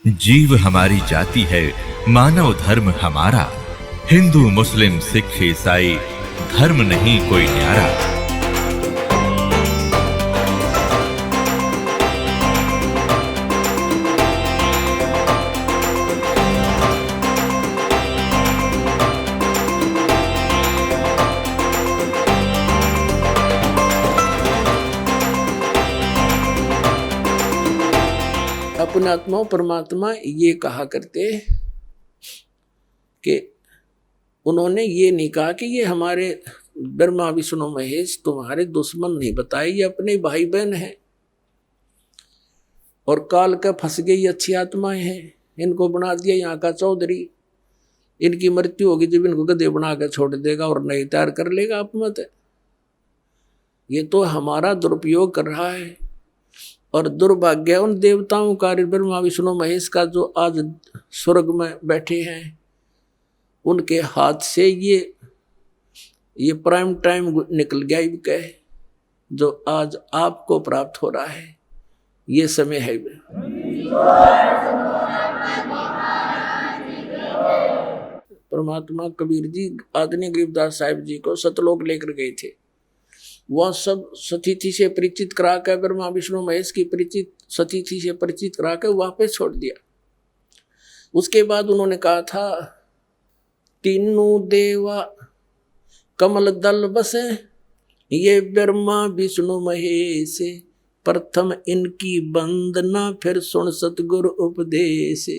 जीव हमारी जाति है, मानव धर्म हमारा। हिंदू मुस्लिम सिख ईसाई धर्म नहीं कोई न्यारा। अपने आत्मा परमात्मा ये कहा करते कि उन्होंने ये नहीं कहा कि ये हमारे ब्रह्मा विष्णु महेश तुम्हारे दुश्मन नहीं बताए, ये अपने भाई बहन हैं और काल का फंस गई अच्छी आत्माएं हैं। इनको बना दिया यहाँ का चौधरी, इनकी मृत्यु होगी जब इनको गधे बना कर छोड़ देगा और नई तैयार कर लेगा। आप मत, ये तो हमारा दुरुपयोग कर रहा है। और दुर्भाग्य उन देवताओं का, ब्रह्मा विष्णु महेश का, जो आज स्वर्ग में बैठे हैं, उनके हाथ से ये प्राइम टाइम निकल गया इनका, जो आज आपको प्राप्त हो रहा है। ये समय है। परमात्मा कबीर जी आदरणीय गरीबदास साहिब जी को सतलोक लेकर गए थे। वह सब सतीथि से परिचित करा कर, ब्रह्मा विष्णु महेश की परिचित सतीथि से परिचित करा कर वापस छोड़ दिया। उसके बाद उन्होंने कहा था, तीनों देवा कमल दल बसे, ये ब्रह्मा विष्णु महेश, प्रथम इनकी वंदना फिर सुन सतगुरु उपदेश।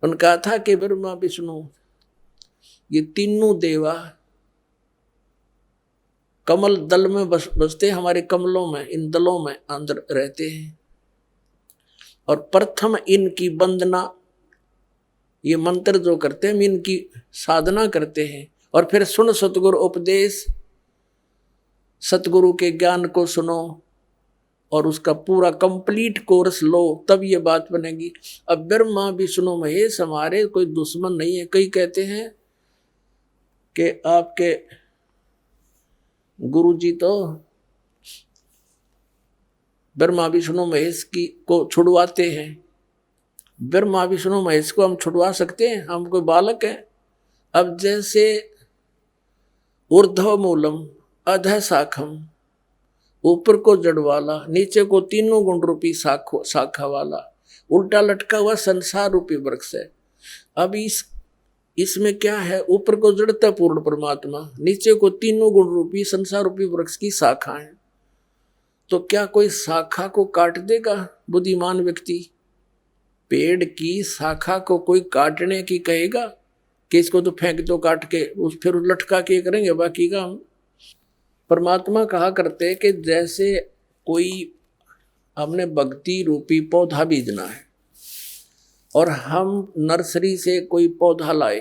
उन्होंने कहा था कि ब्रह्मा विष्णु ये तीनों देवा कमल दल में बसते, हमारे कमलों में, इन दलों में अंदर रहते हैं। और प्रथम इनकी वंदना, ये मंत्र जो करते हैं, इनकी साधना करते हैं। और फिर सुन सतगुरु उपदेश, सतगुरु के ज्ञान को सुनो और उसका पूरा कंप्लीट कोर्स लो, तब ये बात बनेगी। अब ब्रह्मा विष्णु महेश हमारे कोई दुश्मन नहीं है। कई कहते हैं कि आपके गुरु जी तो ब्रह्मा विष्णु महेश को छुड़वाते हैं। ब्रह्मा विष्णु महेश को हम छुड़वा सकते हैं? हम कोई बालक हैं? अब जैसे ऊर्ध्व मूलम अधः शाखम, ऊपर को जड़ वाला, नीचे को तीनों गुण रूपी शाखा वाला, उल्टा लटका हुआ संसार रूपी वृक्ष है। अब इसमें क्या है? ऊपर को जड़ता पूर्ण परमात्मा, नीचे को तीनों गुण रूपी संसार रूपी वृक्ष की शाखा है। तो क्या कोई शाखा को काट देगा बुद्धिमान व्यक्ति? पेड़ की शाखा को कोई काटने की कहेगा कि इसको तो फेंक दो काट के, फिर लटका के करेंगे बाकी का हम? परमात्मा कहा करते कि जैसे कोई हमने भक्ति रूपी पौधा बीजना है और हम नर्सरी से कोई पौधा लाए,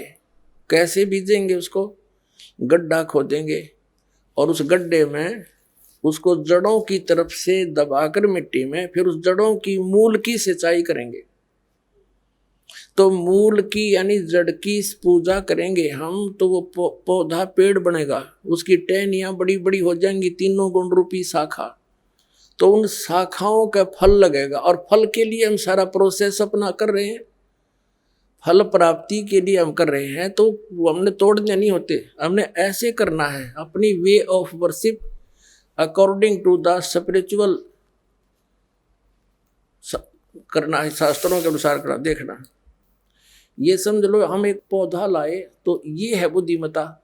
कैसे बीजेंगे? उसको गड्ढा खोदेंगे और उस गड्ढे में उसको जड़ों की तरफ से दबाकर मिट्टी में, फिर उस जड़ों की मूल की सिंचाई करेंगे। तो मूल की यानी जड़ की पूजा करेंगे हम, तो वो पौधा पेड़ बनेगा, उसकी टहनियाँ बड़ी बड़ी हो जाएंगी, तीनों गुण रूपी शाखा। तो उन शाखाओं का फल लगेगा और फल के लिए हम सारा प्रोसेस अपना कर रहे हैं, फल प्राप्ति के लिए हम कर रहे हैं। तो वो हमने तोड़ने नहीं होते, हमने ऐसे करना है, अपनी way of worship according to the spiritual करना है, शास्त्रों के अनुसार करना। देखना, ये समझ लो हम एक पौधा लाए तो ये है बुद्धिमता।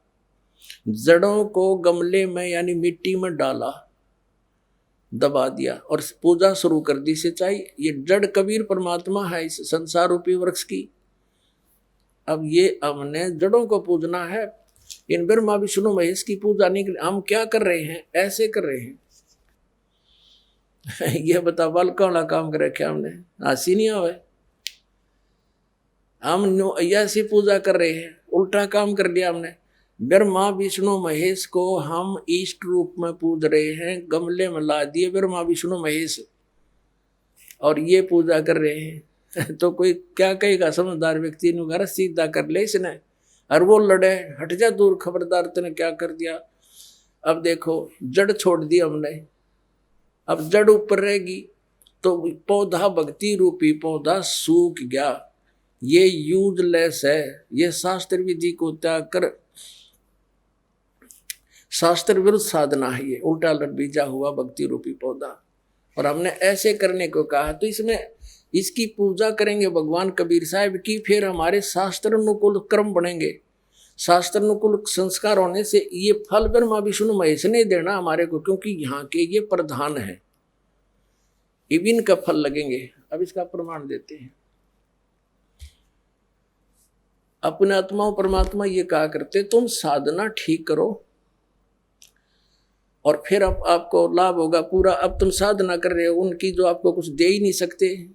जड़ों को गमले में यानी मिट्टी में डाला, दबा दिया और पूजा शुरू कर दी, सिंचाई। ये जड़ कबीर परमात्मा है इस संसार रूपी वृक्ष की। अब ये हमने जड़ों को पूजना है, इन ब्रह्मा विष्णु महेश की पूजा नहीं कर। हम क्या कर रहे हैं? ऐसे कर रहे हैं। ये बता, बालका वाला काम कर रखे हमने, हंसी नहीं आवे। हम ऐसी पूजा कर रहे हैं, उल्टा काम कर लिया हमने। ब्रह्मा विष्णु महेश को हम इष्ट रूप में पूज रहे हैं, गमले में ला दिए ब्रह्मा विष्णु महेश और ये पूजा कर रहे हैं। तो कोई क्या कहेगा? समझदार व्यक्ति ने घर सीधा कर ले इसने, और वो लड़े, हट जा दूर, खबरदार तूने क्या कर दिया। अब देखो, जड़ छोड़ दी हमने, अब जड़ ऊपर रहेगी तो पौधा, भक्ति रूपी पौधा सूख गया, ये यूजलेस है, ये शास्त्र विधि को त्याग कर शास्त्र विरुद्ध साधना है, ये उल्टा लट बीजा हुआ भक्ति रूपी पौधा। और हमने ऐसे करने को कहा, तो इसमें इसकी पूजा करेंगे भगवान कबीर साहब की, फिर हमारे शास्त्र अनुकूल कर्म बनेंगे। शास्त्र अनुकूल संस्कार होने से ये फल ब्रह्मा विष्णु महेश ने देना हमारे को, क्योंकि यहाँ के ये प्रधान है, इबिन का फल लगेंगे। अब इसका प्रमाण देते हैं। अपने आत्मा परमात्मा ये कहा करते, तुम साधना ठीक करो और फिर अब आपको लाभ होगा पूरा। अब तुम साधना कर रहे हो उनकी जो आपको कुछ दे ही नहीं सकते।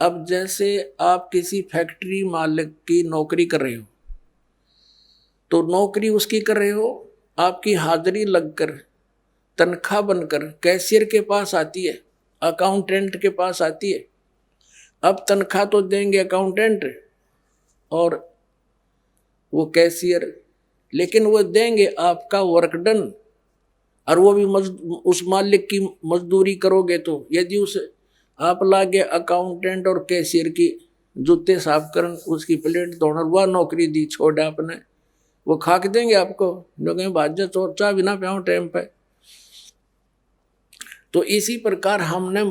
अब जैसे आप किसी फैक्ट्री मालिक की नौकरी कर रहे हो, तो नौकरी उसकी कर रहे हो, आपकी हाजिरी लगकर तनख्वाह बनकर कैशियर के पास आती है, अकाउंटेंट के पास आती है। अब तनख्वाह तो देंगे अकाउंटेंट और वो कैशियर, लेकिन वो देंगे आपका वर्क डन, और वो भी उस मालिक की मजदूरी करोगे। तो यदि उस आप लागे अकाउंटेंट और कैशियर की जूते साफ कर, उसकी प्लेट धोना, वह नौकरी दी छोड़ आपने, वो खा के देंगे आपको, लोग भाज्य तो चाह बिना प्याओ टाइम पे। तो इसी प्रकार हमने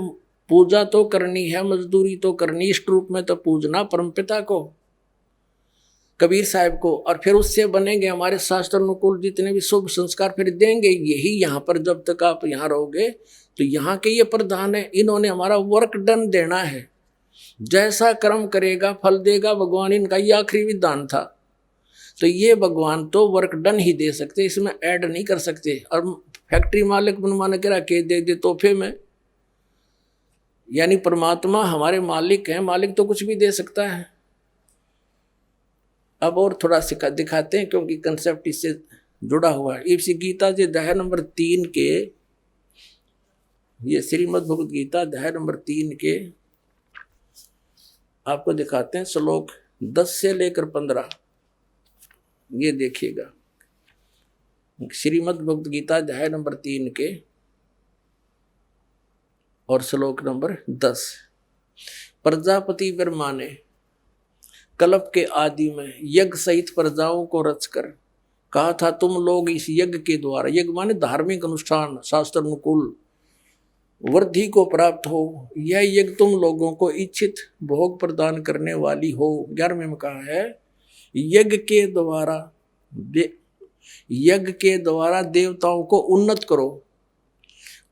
पूजा तो करनी है, मजदूरी तो करनी, इष्ट रूप में तो पूजना परमपिता को, कबीर साहब को, और फिर उससे बनेंगे हमारे शास्त्र अनुकूल जितने भी शुभ संस्कार फिर देंगे। यही यहाँ पर जब तक आप यहाँ रहोगे तो यहाँ के ये प्रधान है, इन्होंने हमारा वर्क डन देना है। जैसा कर्म करेगा फल देगा भगवान, इनका ये आखिरी विधान था। तो ये भगवान तो वर्क डन ही दे सकते, इसमें ऐड नहीं कर सकते। और फैक्ट्री मालिक बनवाने के रखे दे दे तोहफे में, यानी परमात्मा हमारे मालिक हैं, मालिक तो कुछ भी दे सकता है। अब और थोड़ा सिखा दिखाते हैं, क्योंकि कंसेप्ट इससे जुड़ा हुआ है। इसी गीता जी अध्याय नंबर 3 के, ये श्रीमद् भगवद गीता अध्याय नंबर 3 के आपको दिखाते हैं, श्लोक 10 से लेकर 15। ये देखिएगा, श्रीमद् भगवद गीता अध्याय नंबर 3 के और श्लोक नंबर 10। प्रजापति ब्रह्मा ने कल्प के आदि में यज्ञ सहित प्रजाओं को रचकर कहा था, तुम लोग इस यज्ञ के द्वारा, यज्ञ माने धार्मिक अनुष्ठान, शास्त्र अनुकूल वृद्धि को प्राप्त हो। यह यज्ञ तुम लोगों को इच्छित भोग प्रदान करने वाली हो। 11वें में कहा है, यज्ञ के द्वारा देवताओं को उन्नत करो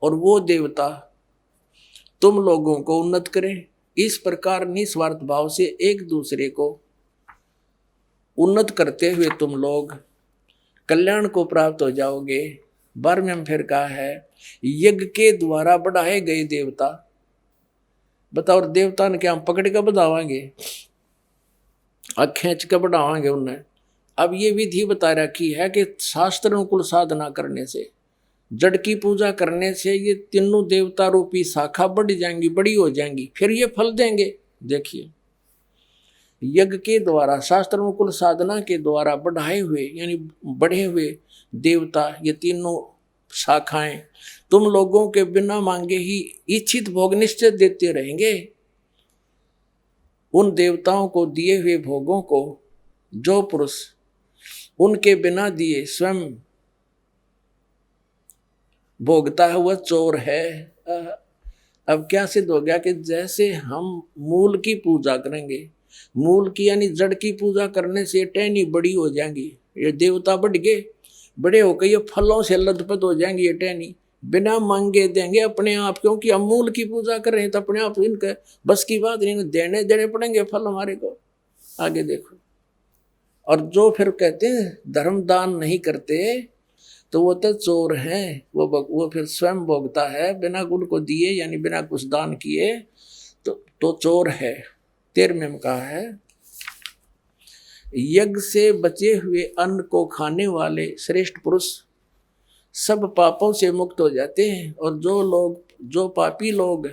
और वो देवता तुम लोगों को उन्नत करें। इस प्रकार निस्वार्थ भाव से एक दूसरे को उन्नत करते हुए तुम लोग कल्याण को प्राप्त हो जाओगे। 12वें में फिर कहा है, यज्ञ के द्वारा बढ़ाए गए देवता, बताओ देवता ने क्या हम पकड़ कर बढ़ावांगे, खींच कर बढ़ावांगे उन्हें। अब ये विधि बता रखी है कि शास्त्र अनुकूल साधना करने से, जड़ की पूजा करने से ये तीनों देवता रूपी शाखा बढ़ जाएंगी, बड़ी हो जाएंगी, फिर ये फल देंगे। देखिए, यज्ञ के द्वारा, शास्त्र अनुकूल साधना के द्वारा बढ़ाए हुए यानी बढ़े हुए देवता, ये तीनों शाखाएं तुम लोगों के बिना मांगे ही इच्छित भोग निश्चित देते रहेंगे। उन देवताओं को दिए हुए भोगों को जो पुरुष उनके बिना दिए स्वयं भोगता है वह चोर है। अब क्या सिद्ध हो गया कि जैसे हम मूल की पूजा करेंगे, मूल की यानी जड़ की पूजा करने से टहनी बड़ी हो जाएंगी, ये देवता बढ़ गए, बड़े होकर ये फलों से लथपथ हो जाएंगी, ये टहनी बिना मांगे देंगे अपने आप, क्योंकि हम मूल की पूजा कर रहे हैं तो अपने आप इनके बस की बात नहीं, देने पड़ेंगे फल हमारे को। आगे देखो, और जो फिर कहते हैं धर्म दान नहीं करते तो वो तो चोर हैं, वो फिर स्वयं भोगता है बिना गुण को दिए यानी बिना कुछ दान किए, तो चोर है। 13वें में कहा है, यज्ञ से बचे हुए अन्न को खाने वाले श्रेष्ठ पुरुष सब पापों से मुक्त हो जाते हैं, और जो पापी लोग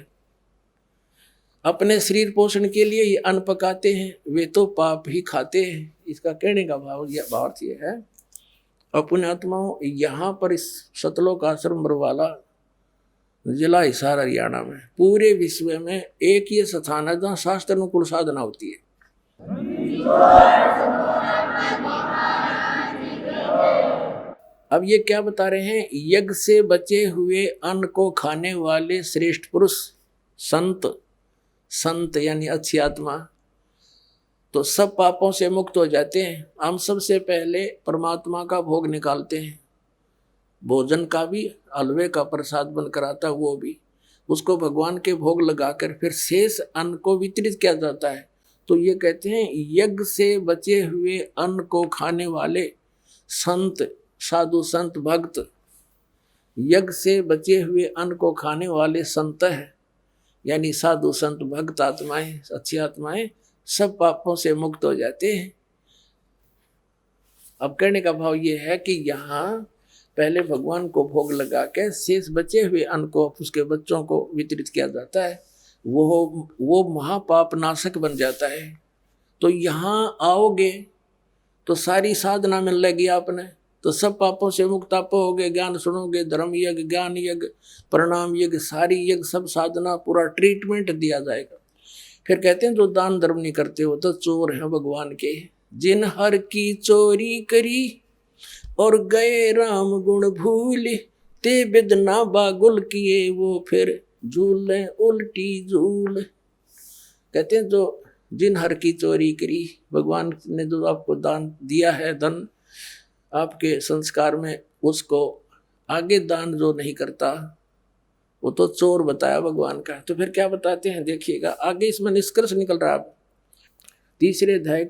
अपने शरीर पोषण के लिए ये अन्न पकाते हैं वे तो पाप ही खाते हैं। इसका कहने का भावार्थ ये है, अपने आत्माओं यहाँ पर इस सतलोक आश्रम बरवाला जिला हिसार हरियाणा में। पूरे विश्व में एक ये स्थान है जहाँ शास्त्र अनुकूल साधना होती है। अब ये क्या बता रहे हैं, यज्ञ से बचे हुए अन्न को खाने वाले श्रेष्ठ पुरुष संत, संत यानी अच्छी आत्मा, तो सब पापों से मुक्त हो जाते हैं। हम सबसे पहले परमात्मा का भोग निकालते हैं, भोजन का भी, हलवे का प्रसाद बनकर आता है वो भी, उसको भगवान के भोग लगाकर फिर शेष अन्न को वितरित किया जाता है। तो ये कहते हैं यज्ञ से बचे हुए अन्न को खाने वाले संत, साधु संत भक्त, यज्ञ से बचे हुए अन्न को खाने वाले संत है, यानी साधु संत भक्त आत्माएं, अच्छी आत्माएं, सब पापों से मुक्त हो जाते हैं। अब कहने का भाव ये है कि यहाँ पहले भगवान को भोग लगा के शेष बचे हुए अन्न को उसके बच्चों को वितरित किया जाता है, वो महापाप नाशक बन जाता है। तो यहाँ आओगे तो सारी साधना मिल लगेगी आपने, तो सब पापों से मुक्त आप होगे। ज्ञान सुनोगे, धर्म यज्ञ, ज्ञान यज्ञ, प्रणाम यज्ञ, सारी यज्ञ, सब साधना, पूरा ट्रीटमेंट दिया जाएगा। फिर कहते हैं जो दान धर्म नहीं करते हो तो चोर हैं भगवान के। जिन हर की चोरी करी और गए राम गुण भूल, ते बिदना बागुल किए वो फिर झूले उल्टी झूल। कहते हैं जो जिन हर की चोरी करी, भगवान ने जो आपको दान दिया है, धन आपके संस्कार में, उसको आगे दान जो नहीं करता वो तो चोर बताया भगवान का। तो फिर क्या बताते हैं देखिएगा, आगे इसमें निष्कर्ष निकल रहा है। तीसरे अध्याय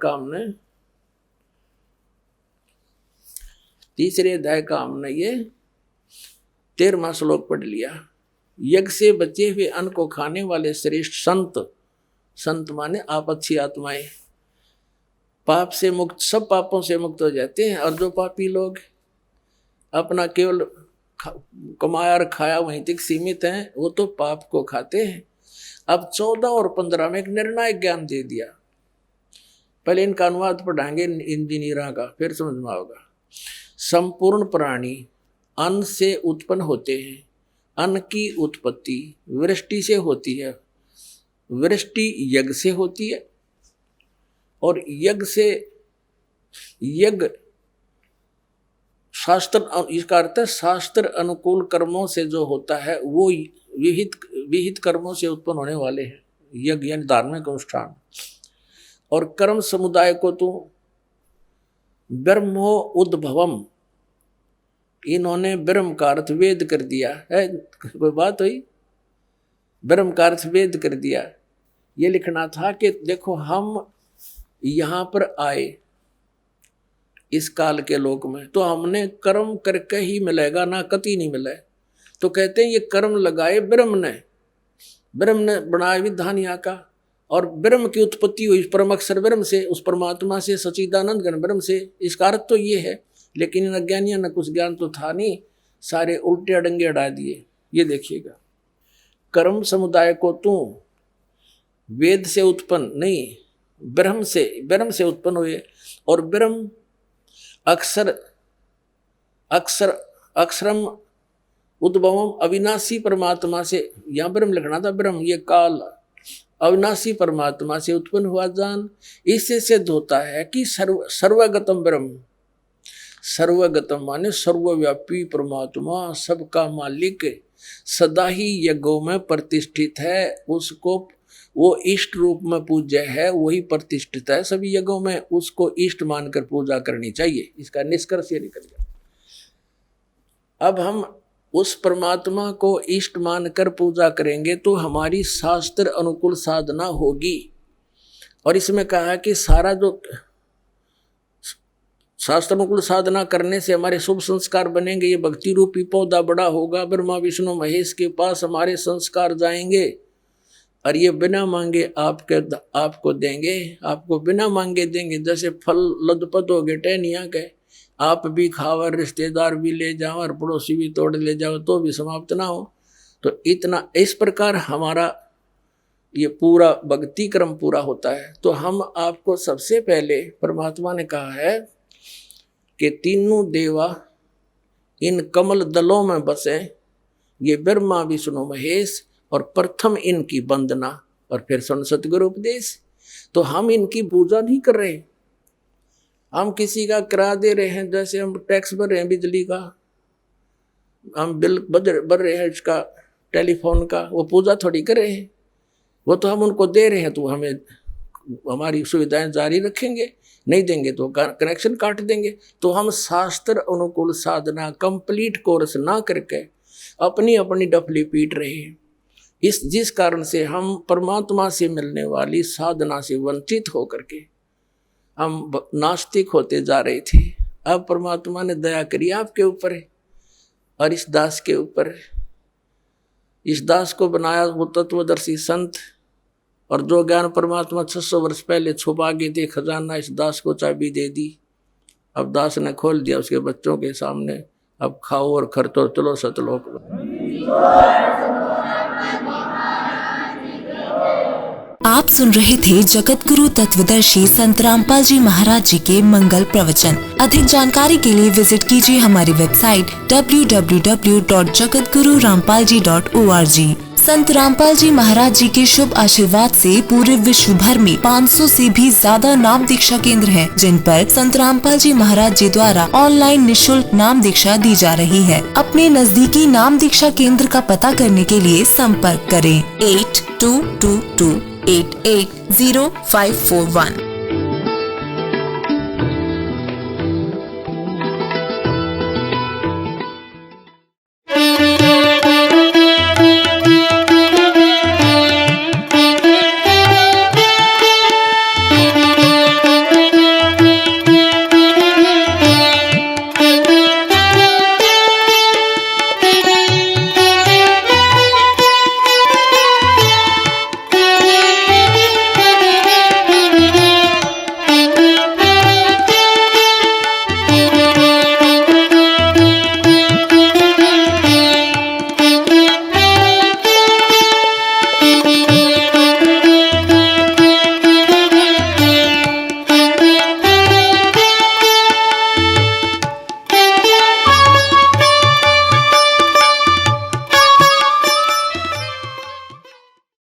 का हमने ये 13वां श्लोक पढ़ लिया। यज्ञ से बचे हुए अन्न को खाने वाले श्रेष्ठ संत, संत माने आप अच्छी आत्माएं, पाप से मुक्त, सब पापों से मुक्त हो जाते हैं। और जो पापी लोग अपना केवल कमाया और खाया वहीं तक सीमित हैं, वो तो पाप को खाते हैं। अब 14 और 15 में एक निर्णायक ज्ञान दे दिया। पहले इनका अनुवाद पढ़ाएंगे इंजीनियरों का, फिर समझ में आएगा। संपूर्ण प्राणी अन्न से उत्पन्न होते हैं। अन्न की उत्पत्ति वृष्टि से होती है, वृष्टि यज्ञ से होती है, और यज्ञ शास्त्र, इसका अर्थ है शास्त्र अनुकूल कर्मों से जो होता है वो विहित कर्मों से उत्पन्न होने वाले हैं, यज्ञ यानी धार्मिक अनुष्ठान। और कर्म समुदाय को तो ब्रह्मो उद्भवम, इन्होंने ब्रह्म का अर्थ वेद कर दिया है। कोई बात हुई, ब्रह्म का अर्थ वेद कर दिया। ये लिखना था कि देखो हम यहाँ पर आए इस काल के लोक में, तो हमने कर्म करके ही मिलेगा, ना कति नहीं मिले। तो कहते हैं ये कर्म लगाए ब्रह्म ने बनाया विधान यहाँ का, और ब्रह्म की उत्पत्ति हुई परम अक्षर ब्रह्म से, उस परमात्मा से, सच्चिदानंद घन ब्रह्म से। इसका अर्थ तो ये है, लेकिन इन अज्ञानियों ने कुछ ज्ञान तो था नहीं, सारे उल्टे अडंगे अड़ा दिए। ये देखिएगा, कर्म समुदाय को तू वेद से उत्पन्न नहीं, ब्रह्म से उत्पन्न हुए, और ब्रह्म अक्षरम उद्भवम अविनाशी परमात्मा से, यहाँ ब्रह्म लिखना था, ब्रह्म ये काल अविनाशी परमात्मा से उत्पन्न हुआ जान। इससे सिद्ध होता है कि सर्वगतम ब्रह्म, सर्वगतम माने सर्वव्यापी परमात्मा, सबका मालिक, सदा ही यज्ञों में प्रतिष्ठित है। उसको वो इष्ट रूप में पूज्य है, वही प्रतिष्ठित है सभी यज्ञों में, उसको इष्ट मानकर पूजा करनी चाहिए। इसका निष्कर्ष ये निकल गया। अब हम उस परमात्मा को इष्ट मानकर पूजा करेंगे तो हमारी शास्त्र अनुकूल साधना होगी। और इसमें कहा है कि सारा जो शास्त्र अनुकूल साधना करने से हमारे शुभ संस्कार बनेंगे। ये भक्ति रूपी पौधा बड़ा होगा, ब्रह्मा विष्णु महेश के पास हमारे संस्कार जाएंगे, और ये बिना मांगे आपको देंगे, आपको बिना मांगे देंगे। जैसे फल लदपत हो गए टहनिया के, आप भी खाओ, रिश्तेदार भी ले जाओ, और पड़ोसी भी तोड़ ले जाओ, तो भी समाप्त ना हो। तो इतना इस प्रकार हमारा ये पूरा भक्ति क्रम पूरा होता है। तो हम आपको सबसे पहले परमात्मा ने कहा है कि तीनों देवा इन कमल दलों में बसे, ये ब्रह्मा विष्णु महेश और प्रथम इनकी वंदना और फिर सतगुरु उपदेश। तो हम इनकी पूजा नहीं कर रहे, हम किसी का किराया दे रहे हैं, जैसे हम टैक्स भर रहे हैं बिजली का, हम बिल भर रहे हैं इसका टेलीफोन का, वो पूजा थोड़ी कर रहे हैं, वो तो हम उनको दे रहे हैं, तो हमें हमारी सुविधाएं जारी रखेंगे, नहीं देंगे तो कनेक्शन काट देंगे। तो हम शास्त्र अनुकूल साधना कंप्लीट कोर्स ना करके अपनी अपनी डफली पीट रहे हैं। जिस कारण से हम परमात्मा से मिलने वाली साधना से वंचित होकर के हम नास्तिक होते जा रहे थे। अब परमात्मा ने दया करी आपके ऊपर है और इस दास के ऊपर है। इस दास को बनाया वो तत्वदर्शी संत, और जो ज्ञान परमात्मा 600 वर्ष पहले छुपा के थे खजाना, इस दास को चाबी दे दी। अब दास ने खोल दिया उसके बच्चों के सामने, अब खाओ और खर्चो, चलो सतलोक। आप सुन रहे थे जगत गुरु तत्वदर्शी संत रामपाल जी महाराज जी के मंगल प्रवचन। अधिक जानकारी के लिए विजिट कीजिए हमारी वेबसाइट www.jagatgururampalji.org। संत रामपाल जी महाराज जी के शुभ आशीर्वाद से पूरे विश्व भर में 500 से भी ज्यादा नाम दीक्षा केंद्र हैं, जिन पर संत रामपाल जी महाराज जी द्वारा ऑनलाइन निशुल्क नाम दीक्षा दी जा रही है। अपने नजदीकी नाम दीक्षा केंद्र का पता करने के लिए संपर्क करें 8222880541।